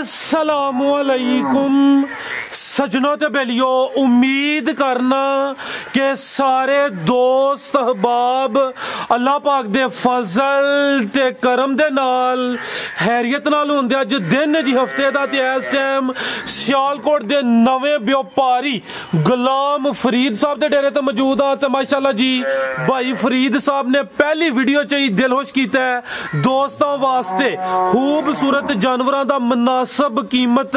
अस्सलामुअलैकुम सजनों ते बेलियो, उम्मीद करना कि सारे दोस्त अहबाब अल्लाह पाक दे फजल ते करम दे नाल हैरियत नाल होंदे। अज दिन जी हफ्ते दा ते इस टाइम सियालकोट दे नवें व्यापारी गुलाम फरीद साहब दे डेरे ते मौजूद हाँ। ते माशाल्लाह जी भाई फरीद साहब ने पहली वीडियो च ही दिलखुश कीता है दोस्तों वास्ते खूबसूरत जानवरों का मुनासिब कीमत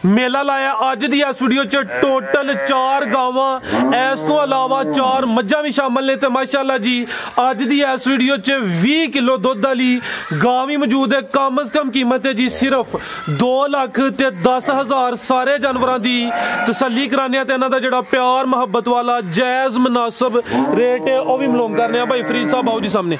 मेला लाया। अज दी इस वीडियो च टोटल 4 गावां इस तो अलावा 4 मज्झां भी शामिल ने। ते माशाल्लाह जी अज दी इस वीडियो च 20 किलो दुध वाली गां भी मौजूद है। कम अज कम कीमत है जी सिर्फ 2,10,000। सारे जानवरों की तसल्ली कराने ते इन्हां दा जिहड़ा प्यार मुहब्बत वाला जायज मुनासिब रेट है वह भी मालूम करने। भाई फरीद साहब आओ जी सामने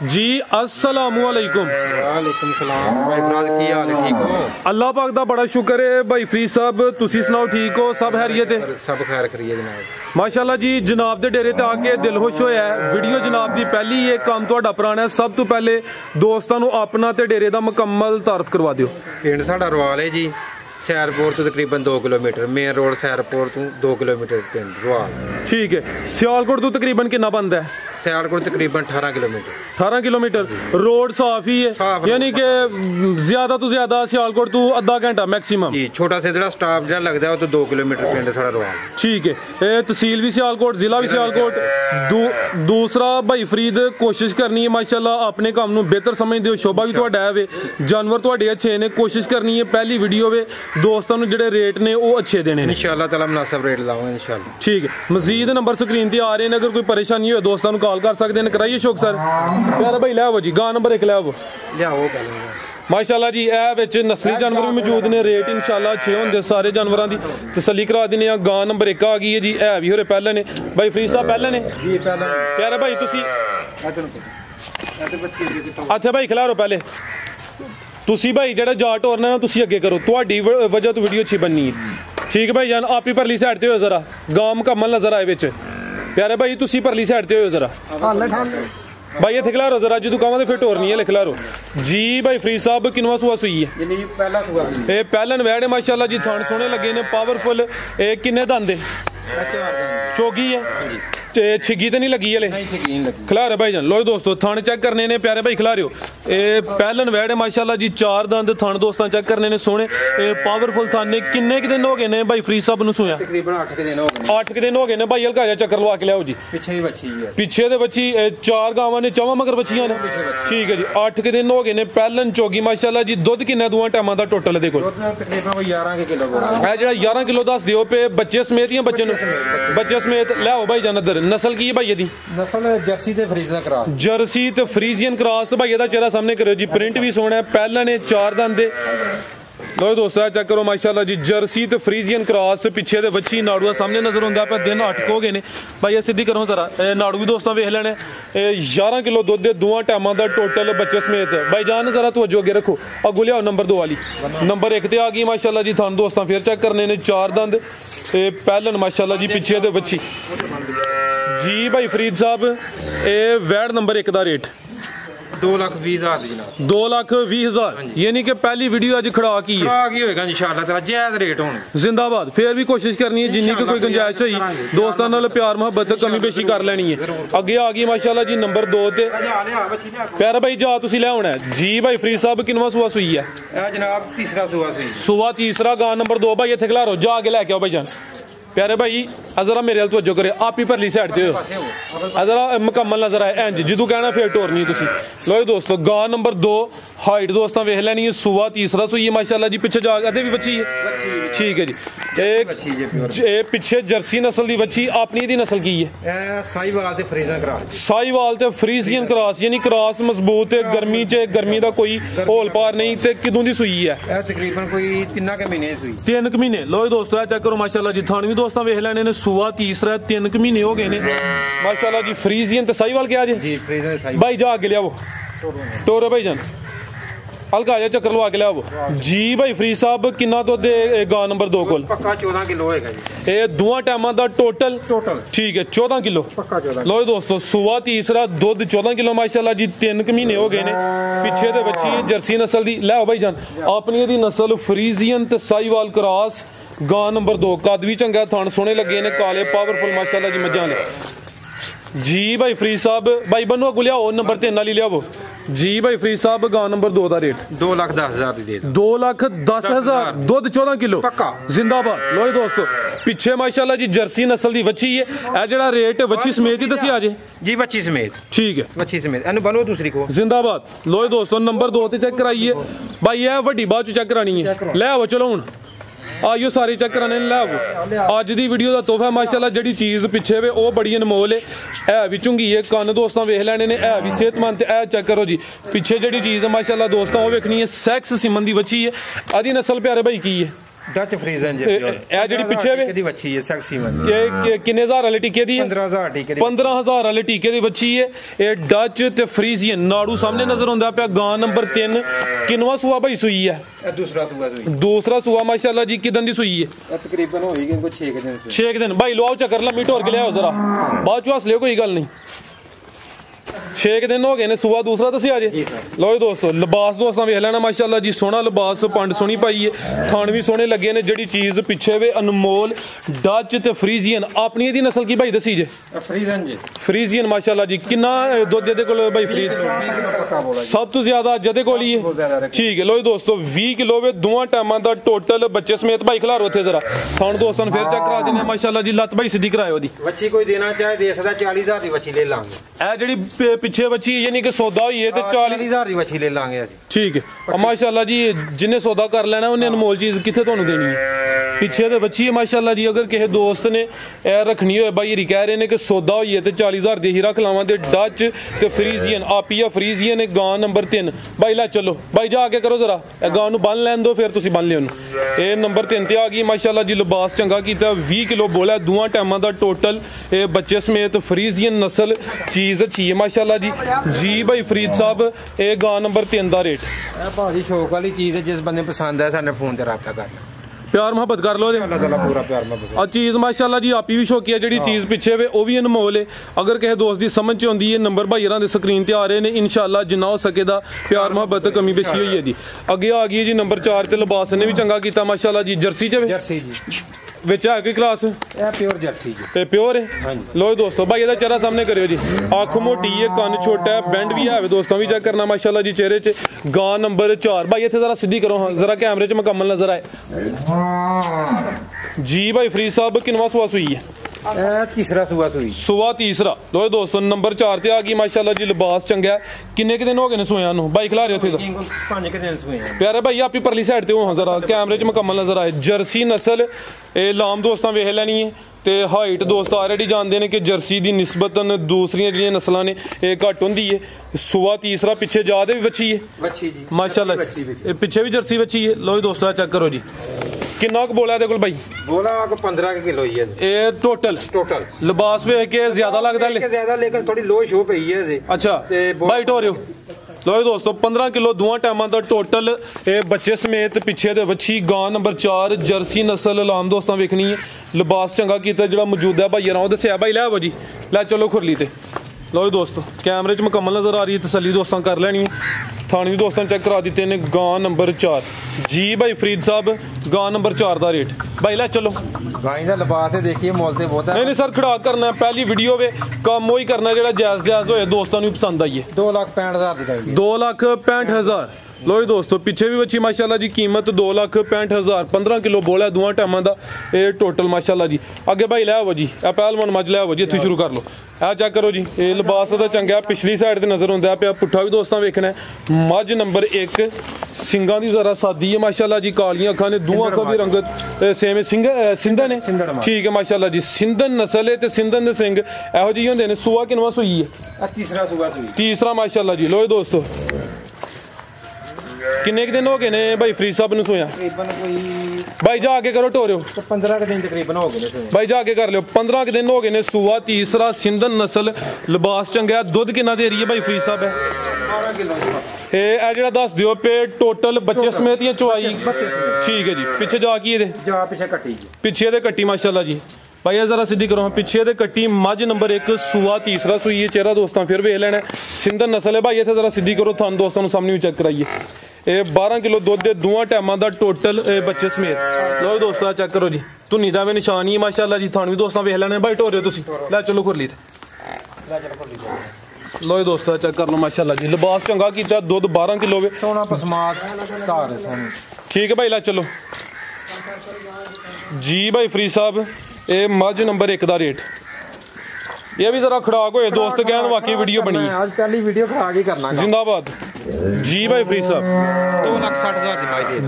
जी। अस्सलामुअलैकुम। वालेकुम सलाम भाई फराज, की हाल है? ठीक हो? अल्लाह पाक दा बड़ा शुक्र है। भाई फरीद साहब तुसी सुनाओ, ठीक हो? सब खैरियत है? सब खैर करिए जनाब। माशाल्लाह जी जनाब दे डेरे ते आके दिल खुश होया है। वीडियो जनाब दी पहली ये काम तुहाडा पुराना है। सब तो पहले दोस्तां नूं अपना ते डेरे दा मुकम्मल तारफ करवा दिओ। पिंड साडा रवाल है जी, सैरपुर तो तकरीबन 2 किलोमीटर, मेन रोड सैरपुर तो 2 किलोमीटर पिंड रवाल। ठीक है। सियालकोट तो तकरीबन कितना बनता है? सियालकोट तकरीबन 18 किलोमीटर। 18 किलोमीटर। रोड साफ ही है, यानी कि ज्यादा तो ज्यादा सियालकोट तो आधा घंटा मैक्सिमम जी। छोटा सा जरा स्टाफ जरा लगता है वो तो 2 किलोमीटर पिंड साडा रवाल। ठीक है। तहसील भी सियालकोट, जिला भी सियालकोट। दूसरा भाई फरीद कोशिश करनी है माशाल्लाह अपने काम नूं बेहतर समझदे हो। शोभा भी तुहाडा है वे, जानवर तुहाडे अच्छे ने। कोशिश करनी है पहली वीडियो वे दोस्तों नूं जिहड़े रेट ने वो अच्छे देने ने इंशाअल्लाह ताला मुनासिब रेट लाऊंगा इंशाअल्लाह। ठीक है। मजीद नंबर स्क्रीन ते आ रहे हैं, अगर कोई परेशानी हो दोस्तों नूं कॉल कर सकते हैं। कराइए शौक सर प्यारा भाई लै जी गां नंबर 1 लै आओ माशाल्लाह जी। ए विच नस्ली जानवर भी मौजूद ने। रेट इंशाल्लाह अच्छे होंदे सारे जानवरों की तसल्ली करा दिने। गां नंबर 1 आ गई है जी। है भी होरे पहले ने भाई फरीद साहब पहले ने जी पहले। प्यारा भाई तुसी अच्छा भाई खिलारो पहले तुसी भाई जेड़ा जाट होरना ना तुसी अगे करो, तुहाडी वजह तो वीडियो अच्छी बननी है। ठीक है भाई जान आप ही परली साइड ते हो जरा, गां मुकम्मल नजर आए विच। प्यारे भाई तुसी परली साइड ते हो जरा भाई इत्थे खिलारो जरा, जो कहां फिर टोर नहीं है खिलारो जी। भाई फरीद साहब किनवा सुआ सुई है? पहला सुआ ये पहलन वैड है माशाल्लाह जी। थान सोहने लगे ने पावरफुल। ए किन्ने दंद है? चौगी है छिगी तो नहीं लगी हले? खिलारे भाई जान लो दोस्तों थान चेक करने ने। प्यारे भाई खिलारियो ए पहलन वैड है माशाल्लाह जी। 4 दंद थान दोस्तों चेक करने ने सोने। पावरफुल थान ने। किन्ने दिन हो गए ने भाई फरीद साहब नूं सोया? तकरीबन 8 दिन हो गए। 8 दिन हो गए ने भाई। हल्का जा चक्कर लवा के लियाओ जी। पीछे ही बच्ची है, पीछे दे बच्ची 4 गावां ने, चौवां मगर बच्चियां ने। ठीक है जी। 8 दिन हो गए ने। पहलन चौगी माशाल्लाह जी। दुध किन्ना दुआं टाइमां दा टोटल दे कोल? तकरीबन 11 किलो है जेड़ा 11 किलो दस दियो पे बच्चे समेत या बच्चे बच्चे समेत लियाओ भाई जान इधर। नस्ल की है भाई दी? नस्ल जर्सी ते फ्रीजियन क्रॉस। जर्सी ते फ्रीजियन क्रॉस। भाई दा चेहरा सामने करो जी। प्रिंट भी सोना है। पहला ने 4 दंद लो दोस्तों चेक करो माशाल्लाह जी। जर्सी ते फ्रीजियन क्रॉस। पीछे दे बच्ची नाड़ू सामने नजर आंदा पे। दिन 8 हो गए ने भाई। सीधी करो जरा नाड़ू भी दोस्तों वेख लेने। 11 किलो दुध दे दोवां टाइमां दा टोटल बच्चे समेत। भाई जान जरा तवज्जो अगे रखो। अगू लियाओ नंबर 2 वाली। नंबर 1 ते आ गई माशाल्लाह जी। थान दोस्तों फिर चेक करने ने। 4 दंद पहलन माशाल्लाह जी। पीछे दे बच्ची जी। भाई फरीद साहब ए वैड नंबर 1 दा रेट 2,20,000 जनाब। 2,20,000 यानी कि पहली वीडियो अज खड़ा की होएगा इंशाअल्लाह ताला जायज रेट होने। जिंदाबाद। फिर भी कोशिश करनी है जिन्नी कोई गुंजाइश होई दोस्तों नाल प्यार मुहब्बत कमी बेशी कर लेनी है। अगे आ गई माशाल्लाह जी नंबर 2 ते प्यारा भाई जा तुसी ले आना है जी। भाई फरीद साहब किनवा सुआ सुई है? जनाब तीसरा सुआ सुई। सुआ तीसरा गां नंबर 2 भाई इत्थे खिलारो जा के लेके आओ भाई जान। प्यारे भाई जरा मेरे हाल तवज्जो करे, आप ही परली साइड ते हो जरा मुकम्मल नजर आए इंज जिदू कहना फिर टोर नहीं तुसी। लो दोस्तों गां नंबर 2 हाइट दोस्तों वेख लैनी है। सुआ तीसरा सुई है माशाल्लाह जी। पीछे जा भी बच्ची है। ठीक है जी। एक पीछे जर्सी नस्ल की बच्ची अपनी दी नस्ल की है? साहिवाल ते फ्रीजियन क्रॉस। साहिवाल ते फ्रीजियन क्रॉस यानी क्रॉस मजबूत है। गर्मी दा कोई होल पार नहीं। ते किदों दी सुई है? तकरीबन कोई 3 महीने सुई। 3 महीने। लो दोस्तों चेक करो माशाल्लाह जी। थान भी दोस्तों वेख लेने ने। सुआ तीसरा 3 महीने हो गए ने माशाल्लाह जी। फ्रीजियन ते साहिवाल क्या जी? जी फ्रीजियन साहिवाल। भाई जा आगे लियाओ टोरो भाई जान। हल्का जा चक्कर लवा के लियाओ जी भाई फरीद साहब किन्ना दुध दे गा नंबर 2 कोल पक्का 14 किलो होएगा जी ये दोवां टाइमां दा टोटल ठीक है 14 किलो पक्का 14 लो दोस्तों सुबह तीसरा दुध 14 किलो माशाल्लाह जी 3 महीने हो गए ने पिछे ते बच्ची है जर्सी नस्ल दी लै भाई जान अपनी दी नस्ल फ्रीजियन ते साहिवाल क्रॉस गा नंबर 2 कद भी चंगा थण सोने लगे ने काले पावरफुल माशाल्लाह जी मजां ने जी भाई फरीद साहब भाई बनो अगू लियाओ नंबर 3 वाली लियाओ जी भाई फरीद साहब गा नंबर 2 दा रेट 2,10,000 दी दे 2,10,000 दुध 14 किलो पक्का जिंदाबाद लो दोस्तों पिछे माशाल्लाह जी जर्सी नस्ल दी वच्छी है ए जेड़ा रेट वच्छी समेत ही दसी आजे जी बच्ची समेत ठीक है बच्ची समेत एनु बनो दूसरी को जिंदाबाद लो दोस्तों नंबर 2 ते चेक कराइए भाई ये वड्डी बाद चेक करानी है ले आओ चलो हुन आइयो सारे चेक कराने ले आओ अज दी वीडियो दा तोहफा माशाल्लाह जेड़ी चीज पिछे वे ओ बड़ी अनमोल है भी चुंगी है कन्न दोस्तां वेख लैने ने है भी सेहतमंद ते ए चेक करो जी पिछे जेड़ी चीज है माशाल्लाह दोस्तां ओ वेखनी है सेक्स सिमन दी वच्छी है आदी नस्ल प्यारे भाई की है डच फ्रीजन जे ए जेड़ी पिछे वे दी वच्छी है सेक्सी मन किन्ने हजार वाले टीके दी 15,000 टीके दी 15,000 वाले टीके दी बच्ची है ये डच ते फ्रीजियन नाड़ू सामने नजर आंदा पे गां नंबर 3 किनवा सुआ भाई सुई है दूसरा सुआ माशाल्लाह जी किदन दी सुई है तकरीबन होई गई 6 दिन से 6 दिन भाई लो आओ चक्कर लम्मी ढोर के ले आओ जरा बाद चो हंस लियो कोई गल नहीं 6 दिन हो गए ने सुबह दूसरा दसी आजे लो दोस्तों लिबास दोस्तां वेख लेना माशाल्लाह जी सोहना लिबास पंड सोहनी पाई है थान भी सोहने लगे ने जेड़ी चीज पिछे वे अनमोल डच ते फ्रीजियन अपनी दी नस्ल की भाई दसी जे फ्रीजियन माशाल्लाह जी किन्ना दुध दे कोल भाई फ्रीज सब तो ज्यादा जदे कोल ही है ठीक है लो दोस्तों 20 किलो वे दोवां टाइमां दा टोटल बच्चे समेत भाई खिलारो थे जरा थान दोस्तां फिर चेक करा देने माशाल्लाह जी लत भाई सीधी करायो दी बच्ची कोई देना चाहे दे सकदा 40,000 दी बच्ची ले लांगे ए जेड़ी पिछे बच्ची यानी कि सौदा हुई है तो 40,000 दी बच्ची ले लांगे ठीक है माशाल्लाह जी जिन्हें सौदा कर लेना उन्हें अनमोल चीज किथे तुहानू देनी है पिछे तो बच्ची है माशाल्लाह जी अगर किसी दोस्त ने ए रखनी हो भाई कह रहे ने कि सौदा हुई है तो 40,000 दी ही रख लावां ते डच ते फ्रीजियन आपिया फ्रीजियन गां नंबर 3 भाई ला चलो भाई जा के करो जरा ए गां नू बन लैन दो फिर तुसी बन लियो ए नंबर 3 ते आ गई माशाल्लाह जी लिबास चंगा कीता 20 किलो बोला दोवां टाइमां दा टोटल ए बच्चे समेत फ्रीजियन नस्ल चीज अच्छी है माशाल्लाह जी भाई फरीद साहब ए गां नंबर 3 दा रेट भाजी शौक वाली चीज है जिस बंदे पसंद है साने फोन ते राब्ता करना प्यार मोहब्बत कर लो अल्लाह ताला पूरा प्यार मोहब्बत आ चीज माशाल्लाह जी आपी भी शौकी है जेड़ी चीज पिछे वे ओ भी अनमोल है अगर किसी दोस्त दी समझ च आंदी है नंबर भाई दे स्क्रीन ते आ रहे ने इंशाल्लाह जिन्ना हो सके दा प्यार मोहब्बत कमी बेशी हुई है जी अगे आ गई जी नंबर 4 ते लिबास ने भी चंगा कीता माशाल्लाह जी जर्सी जी विच है कोई क्लास प्योर जर्सी जी ते प्योर है लो दोस्तों भाई ਇਹਦਾ चेहरा सामने करियो जी अख मोटी है कान छोटा है बैंड भी है दोस्तों भी चेक करना माशाल्लाह जी चेहरे च गां नंबर 4 भाई इथे जरा सीधी करो हाँ जरा कैमरे च मुकम्मल नजर आए जी भाई फरीद साहब किनवा सुआ सुई है तीसरा सुआ तीसरा लो दोस्तों नंबर 4 ते आ गई माशाल्लाह जी लिबास चंगा है किन्ने के दिन हो गए ने सोया नु भाई खिला रहे थे 5 के दिन सोए प्यारे भाई आपकी परली साइड ते हो जरा कैमरे च मुकम्मल नजर आए जर्सी नस्ल ए लाम दोस्तां वेख लैनी है ते हाइट दोस्त ऑलरेडी जानते हैं कि जर्सी की निस्बतन दूसरियां जिहड़ियां नस्लां ने घट होंदी है सुआ तीसरा पिछे जा दे भी बच्ची है माशाल्लाह पिछे भी जर्सी बच्ची है लो दोस्तों चेक करो जी किन्ना क बोला है भाई बोला 15 किलो ही है ये टोटल लिबास वेख के ज्यादा लगता है ज्यादा लेकिन थोड़ी लो शो पई है अच्छा बाइट हो रहे हो लो दोस्तों 15 किलो दोवां टाइमां दा टोटल ए बच्चे समेत पिछे दे वच्छी गां नंबर 4 जर्सी नस्ल लाम दोस्तां वेखनी है लिबास चंगा कीता जेड़ा मौजूद है भाई राव दस्या भाई लै आवो जी लै चलो खुरली ते लो दोस्तों कैमरे च मुकम्मल नजर आ रही है तसल्ली दोस्तां कर लैनी है थाने भी दोस्तों चेक करा दिते ने गां नंबर 4 जी भाई फरीद साहब गां नंबर 4 दा रेट भाई लै चलो गाय दा लिबास है देखिए मोल ते बहुत है नहीं सर खड़ा करना पहली वीडियो वे कम वही करना जेड़ा जायज होए दोस्तों नु पसंद आई है 2,65,000 दी गाय 2,65,000 लो दोस्तों पिछे भी बच्ची माशाल्लाह जी कीमत 2,65,000 15 किलो बोला दोवां टाइमां दा ए टोटल माशाल्लाह जी अगे भाई लै आवो जी ए पहलवान मज लै आवो जी इत्थों शुरू कर लो ए चेक करो जी ए लिबास दा चंगा पिछली साइड ते नजर आंदा पे पुट्ठा भी दोस्तां वेखना मज नंबर 1 सिंगां दी जरा सादी है माशाल्लाह जी कालियां अखां ने दोवां अखां दी रंगत सेम सिंधन है ठीक है माशाल्लाह जी सिंधन नस्ल है ते सिंधन दे सिंग एहो जी होंदे ने सुआ किनवा सुई है तीसरा माशाल्लाह जी लो दोस्तों किन्ने दिन हो गए ने भाई फरीद साहब नु सोया भाई जा के करो टोरियो 15 के दिन तकरीबन हो गए भाई जाके कर लियो 15 के दिन हो गए ने सुआ तीसरा सिंधन नस्ल लिबास चंगा दुध किन्ना दे रही है भाई फरीद साहब है 12 किलो ਇਹ ਜਿਹੜਾ ਦੱਸ ਦਿਓ ਪੇ ਟੋਟਲ ਬੱਚੇ ਸਮੇਤ ਜਾਂ ਚਵਾਈ ਠੀਕ ਹੈ ਜੀ ਪਿੱਛੇ ਜਾ ਕੀ ਇਹਦੇ ਜਾ ਪਿੱਛੇ ਕੱਟੀ ਜੀ ਪਿੱਛੇ ਦੇ ਕੱਟੀ ਮਾਸ਼ਾਅੱਲਾ जी भाई जरा सीधी करो पिछे दे कट्टी मझ नंबर 1 सूआ तीसरा सूई है चेहरा दोस्तों फिर वेख लेना सिंधर नस्ल है भाई इतने जरा सीधी करो थानू दोस्तों सामने भी चेक कराइए ये 12 किलो दुध के दोवां टाइमां दा टोटल बच्चे समेत लो दोस्तों चेक करो जी धुनी दा भी निशान ही माशाअल्लाह जी थानू भी दोस्तों वेख लेना भाई ढोरे तुसीं लै चलो खुरली लो दोस्तों चेक कर लो माशाअल्लाह जी लिबास चंगा कीता दुध 12 किलो वे सोना पसमात धार सोनी ठीक है भाई लै चलो जी भाई फरीद साहब ये मझ नंबर 1 का रेट ये भी जरा खड़ाक हो दोस्त कहन वाकई वीडियो बनी आज पहली वीडियो खड़ाक ही करना जिंदाबाद जी भाई फरीद साहब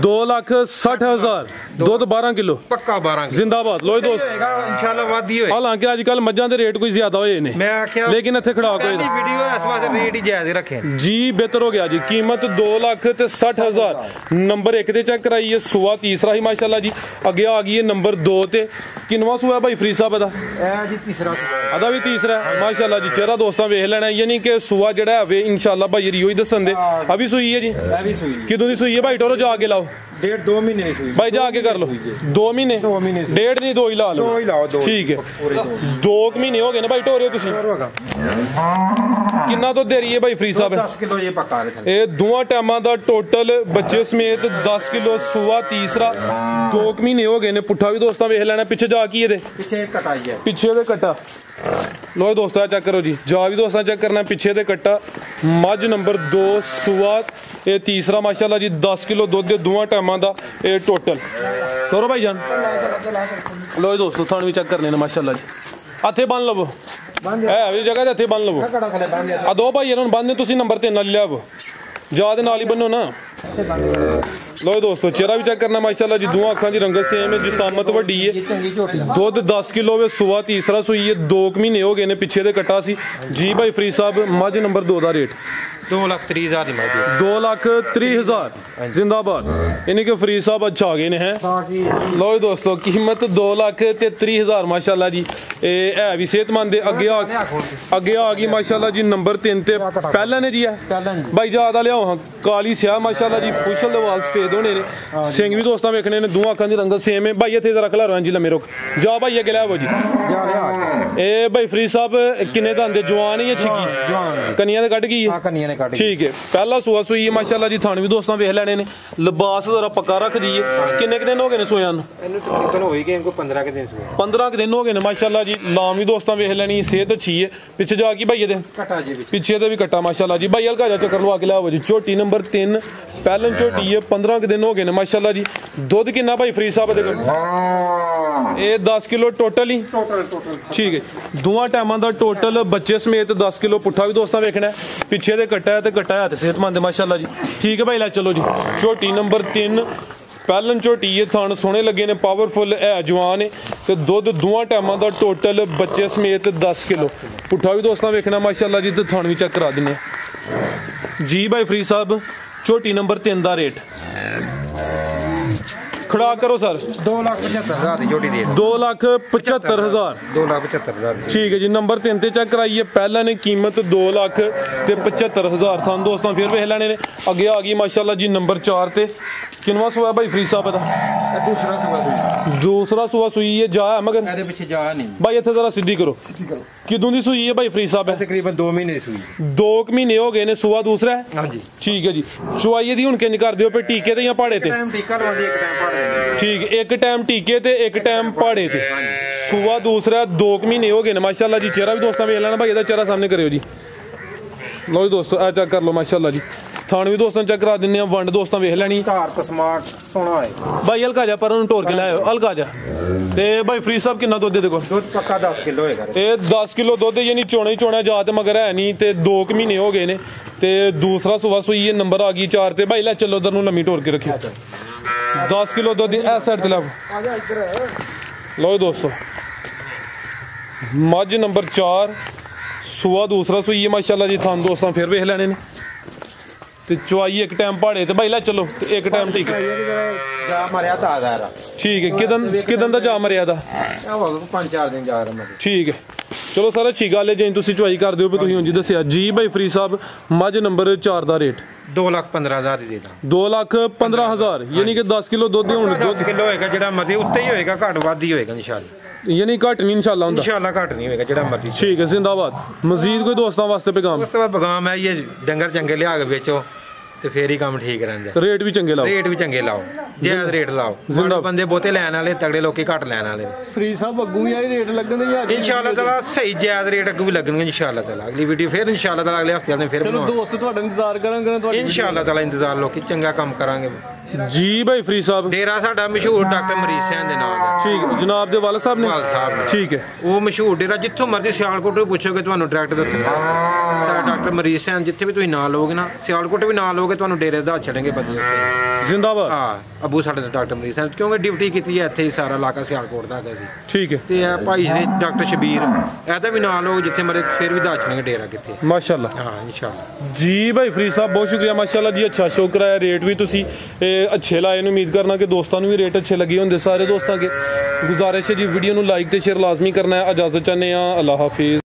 2,60,000 दुध 12 किलो पक्का 12 जिंदाबाद लो दोस्त इंशाल्लाह वादी होए हालांकि आजकल मज्जां दे रेट कोई ज्यादा होए ने मैं आख्या लेकिन इत्थे खड़ाक होए वीडियो इस वास्ते रेट ही जायज रखे जी बेहतर हो गया जी कीमत 2,60,000 नंबर 1 ते चेक कराइए सूआ तीसरा ही माशाल्लाह जी आगे आ गई है नंबर 2 ते किनवा सूआ भाई फरीद साहब दा जी तीसरा अदा भी तीसरा माशाल्लाह जी चेहरा दोस्तों वेख लेना यानी कि सूआ जड़ा है इंशाल्लाह भाई रियो ही दसन दे अभी सूई है जी अभी सूई किदों दी सूई है भाई टोरो जाके लाओ 1.5-2 महीने की सूई भाई जाके कर लो 2 महीने 1.5 नहीं 2 ही ला लो 2 ही लाओ 2 ठीक है 2 महीने हो गए ना भाई टोरे तुसी किन्ना तो दे रही है भाई फरीद साहब 10 किलो ये पका रहे ये दोवां टाइमां दा टोटल बच्चे समेत 10 किलो सूआ तीसरा 2 महीने हो गए ने पुट्ठा भी दोस्तों वेख लेना पीछे जा की दे पीछे कटाई है पिछे दे कट्टा लो दोस्तों चेक करो जी जा भी दोस्तों चेक करना पिछे दे कट्टा मझ नंबर 2 सूआ ये तीसरा माशाल्लाह जी 10 किलो दुध दे दोवां टाइमां दा ये टोटल करो भाई जान लो दोस्तों थानू भी चेक कर लेना माशाल्लाह जी हथे बन लवो है भी जगह ते हथे बन लवो आ दो भाई इन्होंने बंद तुसी नंबर 3 नाल लियावो जा दे नाल ही बनो ना लो दोस्तों चेहरा भी चेक करना माशाल्लाह जी दोवां अखां दी रंगत सेम है जिसामत वड्डी है दुध 10 किलो वे सूआ तीसरा सूई है 2 महीने हो गए ने पिछे दे कट्टा सी जी भाई फरीद साहब मझ नंबर 2 दा रेट 2,30,000 की माजी 2,30,000 जिंदाबाद यानी कि फरीद साहब अच्छा आ गए ने हैं लो दोस्तों कीमत 2,30,000 माशाल्लाह जी है भी सेहतमंद अगे आ गई माशाल्लाह जी नंबर 3 ते पहले ने जी है भाई ज्यादा लियाओ हाँ काली स्याह माशाल्लाह जी पुछल दे वाल सफेद होने ने सिंग भी दोस्तों वेखने ने दोवां अखां दी रंगत सेम है भाई इत्थे जरा खलारो जी लम्मे रुक जा भाई अगे लियाओ जी ए भाई फरीद साहब किन्ने दंदे जवान है या छिकी कनियां ते कट गई है कनियां ने ठीक है पहला सूआ सूई है माशाल्लाह जी थान भी दोस्तों वेख लेने ने लिबास जरा पक्का रख दी है किन्ने क दिन हो गए ने सोया हो ही गए 15 के दिन 15 दिन हो गए ने माशाल्लाह जी लाम भी दोस्तों वेख लेनी सेहत अच्छी है पीछे जाके भाई दे कटा जी पीछे दे भी कट्टा माशाल्लाह जी भाई हल्का जा चक्कर लवा के लाओ जी झोटी नंबर 3 पहलन झोटी है 15 दिन हो गए ने माशाल्लाह जी दुध किन्ना भाई फरीद साहब दे ये 10 किलो टोटल ही ठीक है दोवां टाइमां दा टोटल बच्चे समेत 10 किलो पुट्ठा भी दोस्तों वेखना पीछे दे कट्टा है ते कट्टा है ते सेहतमंद माशाल्लाह जी ठीक है भाई लै चलो जी झोटी नंबर 3 पहलन झोटी ये थान सोहने लगे ने पावरफुल है जवान है ते दुध दोवां टाइमां दा टोटल बच्चे समेत 10 किलो पुट्ठा भी दोस्तों वेखना माशाल्लाह जी ते थान भी चेक करा दिन्ने जी भाई फरीद साहब झोटी नंबर 3 दा रेट खड़ा करो सर 2,75,000 की झोटी दे 2,75,000 2,75,000 ठीक है जी नंबर 3 ते चेक कराइए पहला ने कीमत 2,75,000 थान दोस्तों फिर वेख लेने ने अगे आ गई माशाल्लाह जी नंबर 4 ते किनवा सूआ भाई फरीद साहब दा दूसरा सूआ सूई है जा है मगर मेरे पीछे जा नहीं भाई इत्थे जरा सीधी करो किदों दी सूई है भाई फरीद साहब तकरीबन 2 महीने की सूई 2 महीने हो गए ने सूआ दूसरा है हां जी ठीक है जी चुआई दी हुन किन कर दियो पे टीके ते या पहाड़े ते टाइम टीका लवांदी एक टाइम पहाड़े ठीक एक टाइम टीके ते एक टाइम पहाड़े ते सूआ दूसरा 2 महीने हो गए ने माशाल्लाह जी चेहरा भी दोस्तों वेख लेना भाई एदा चेहरा सामने करियो जी लो जी दोस्तों आ चेक कर लो माशाल्लाह जी थान भी दोस्तों चेक करा दिन्ने वंड दोस्तों वेख लैनी धार पसमाट सोना है भाई हल्का जा पर टोर के लाओ हल्का जा ते भाई फरीद साहब किन्ना दुध देखो दुध पक्का 10 किलो है ते 10 किलो दुध यानी चोने चोना जात मगर है नहीं ते 2 महीने हो गए ने ते दूसरा सुबह सुई है नंबर आ गई 4 ते भाई लै चलो उधर नु लम्मी टोर के रखियो 10 किलो दुध इस साइड ते लाओ लो दोस्तों मझ नंबर 4 सुआ दूसरा सुई है माशाल्लाह जी थान दोस्तों फिर वेख लेने ने ते चुआई एक टाइम पहाड़े ते भाई लै चलो एक टाइम ठीक जा मरिया था दायरा ठीक है किदन दा जा मरिया दा 5-4 दिन जा रहा ठीक है चलो सर अच्छी गल है जी तुसीं चुआई कर दिओ भी तुसीं जी दस्सिया जी भाई फरीद साहब मझ नंबर 4 दा रेट 2,15,000 ਦੀ ਦੇ ਦਾਂ। 2,15,000 ਯਾਨੀ ਕਿ 10 ਕਿਲੋ ਦੁੱਧ ਹੁਣ 10 ਕਿਲੋ ਹੋਏਗਾ, ਜਿਹੜਾ ਮਰਜ਼ੀ ਉੱਤੇ ਹੀ ਹੋਏਗਾ, ਘੱਟ ਵੱਧ ਹੀ ਹੋਏਗਾ ਇਨਸ਼ਾਅੱਲਾ। ਯਾਨੀ ਘੱਟ ਨਹੀਂ ਇਨਸ਼ਾਅੱਲਾ ਹੁੰਦਾ, ਇਨਸ਼ਾਅੱਲਾ ਘੱਟ ਨਹੀਂ ਹੋਏਗਾ, ਜਿਹੜਾ ਮਰਜ਼ੀ। ਠੀਕ ਹੈ, ਜ਼ਿੰਦਾਬਾਦ। ਮਜ਼ੀਦ ਕੋਈ ਦੋਸਤਾਂ ਵਾਸਤੇ ਪੈਗਾਮ? ਉਸ ਤੋਂ ਬਾਅਦ ਪੈਗਾਮ ਹੈ ਇਹ ਡੰਗਰ ਚੰਗੇ ਲਿਆ ਕੇ ਵੇਚੋ ਤੇ ਫੇਰ ਹੀ ਕੰਮ ਠੀਕ ਰਹਿੰਦਾ। ਰੇਟ ਵੀ ਚੰਗੇ ਲਾਓ, ਰੇਟ ਵੀ ਚੰਗੇ ਲਾਓ, ਜਾਇਜ਼ ਰੇਟ ਲਾਓ। ਜ਼ਿੰਦਾ ਬੰਦੇ ਬਹੁਤੇ ਲੈਣ ਵਾਲੇ, ਤਗੜੇ ਲੋਕੀ ਘੱਟ ਲੈਣ ਵਾਲੇ। ਫਰੀਦ ਸਾਹਿਬ ਅੱਗੂ ਵੀ ਆਈ ਰੇਟ ਲੱਗਣ ਦੇ ਇਨਸ਼ਾਅੱਲਾ ਤਾਲਾ ਸਹੀ ਜਾਇਜ਼ ਰੇਟ ਅੱਗੂ ਵੀ ਲੱਗਣਗੇ ਇਨਸ਼ਾਅੱਲਾ ਤਾਲਾ। ਅਗਲੀ ਵੀਡੀਓ ਫੇਰ ਇਨਸ਼ਾਅੱਲਾ ਤਾਲਾ ਅਗਲੇ ਹਫਤੇ ਆਉਂਦੇ ਫੇਰ ਚਲੋ ਦੋਸਤ ਤੁਹਾਡਾ ਇੰਤਜ਼ਾਰ ਕਰਾਂਗੇ ਤੁਹਾਡਾ ਇਨਸ਼ਾਅੱਲਾ ਤਾਲਾ। ਇੰਤਜ਼ਾਰ ਲੋਕੀ ਚੰਗਾ ਕੰਮ ਕਰਾਂਗੇ ਜੀ ਭਾਈ ਫਰੀਦ ਸਾਹਿਬ। ਡੇਰਾ ਸਾਡਾ ਮਸ਼ਹੂਰ ਡਾਕਟਰ ਮਰੀਜ਼ ਸਿੰਘ ਦੇ ਨਾਮ ਹੈ। ਠੀਕ, ਜਨਾਬ ਦੇ ਵਾਲਦ ਸਾਹਿਬ ਨੇ? ਵਾਲਦ ਸਾਹਿਬ ਨੇ। ਠੀਕ ਹੈ, ਉਹ ਮਸ਼ਹੂਰ ਡੇਰਾ, ਜਿੱਥੋਂ ਮਰਜ਼ੀ ਸਿਆਲਕੋਟ ਨੂੰ ਪੁੱਛੋਗੇ ਤੁਹਾਨੂੰ ਡਾਇਰੈਕਟ ਦੱਸਣਗੇ। ਸਾਡਾ ਡਾਕਟਰ ਮਰੀਜ਼ ਸਿੰਘ, ਜਿੱਥੇ ਵੀ ਤੁਸੀਂ ਨਾਂ ਲਓਗੇ ਨਾ, ਸਿਆਲਕੋਟ ਵੀ ਨਾਂ ਲਓਗੇ, ਤੁਹਾਨੂੰ ਡੇਰੇ ਦਾ ਛੜेंगे ਬੰਦੇ ਉੱਤੇ। ਜ਼ਿੰਦਾਬਾਦ। ਹਾਂ, ਅੱਬੂ ਸਾਡੇ ਡਾਕਟਰ ਮਰੀਜ਼ ਸਿੰਘ, ਕਿਉਂਕਿ ਡਿਊਟੀ ਕੀਤੀ ਹੈ ਇੱਥੇ ਹੀ, ਸਾਰਾ ਇਲਾਕਾ ਸਿਆਲਕੋਟ ਦਾ ਹੈਗਾ ਸੀ। ਠੀਕ ਹੈ, ਤੇ ਇਹ ਭਾਈ ਜੀ ਡਾਕਟਰ ਸ਼ਬੀਰ, ਇਹਦਾ ਵੀ ਨਾਂ ਲਓ, ਜਿੱਥੇ ਮਰਜ਼ੀ ਫਿਰ ਵੀ ਦੱਸ ਛੜेंगे ਡੇਰਾ ਕਿੱਥੇ। ਮਾਸ਼ਾਅੱਲਾ। ਹਾਂ ਇਨਸ਼ਾਅੱਲਾ ਜੀ ਭਾਈ ਫਰੀਦ ਸਾਹਿਬ ਬਹੁਤ ਸ਼ੁਕਰੀਆ ਮਾਸ਼ਾਅੱਲਾ ਜੀ। ਅੱਛਾ ਸ਼ੋ ਕਰਾਇਆ, ਰੇਟ ਵੀ ਤੁਸੀਂ ਅੱਛੇ ਲਾਏ ਨੂੰ। उम्मीद करना कि दोस्तों भी रेट अच्छे लगे होंगे सारे दोस्तों के। गुजारिश है जी वीडियो को लाइक तो शेयर लाजमी करना है। इजाज़त चाहते हैं, अल्लाह हाफिज़।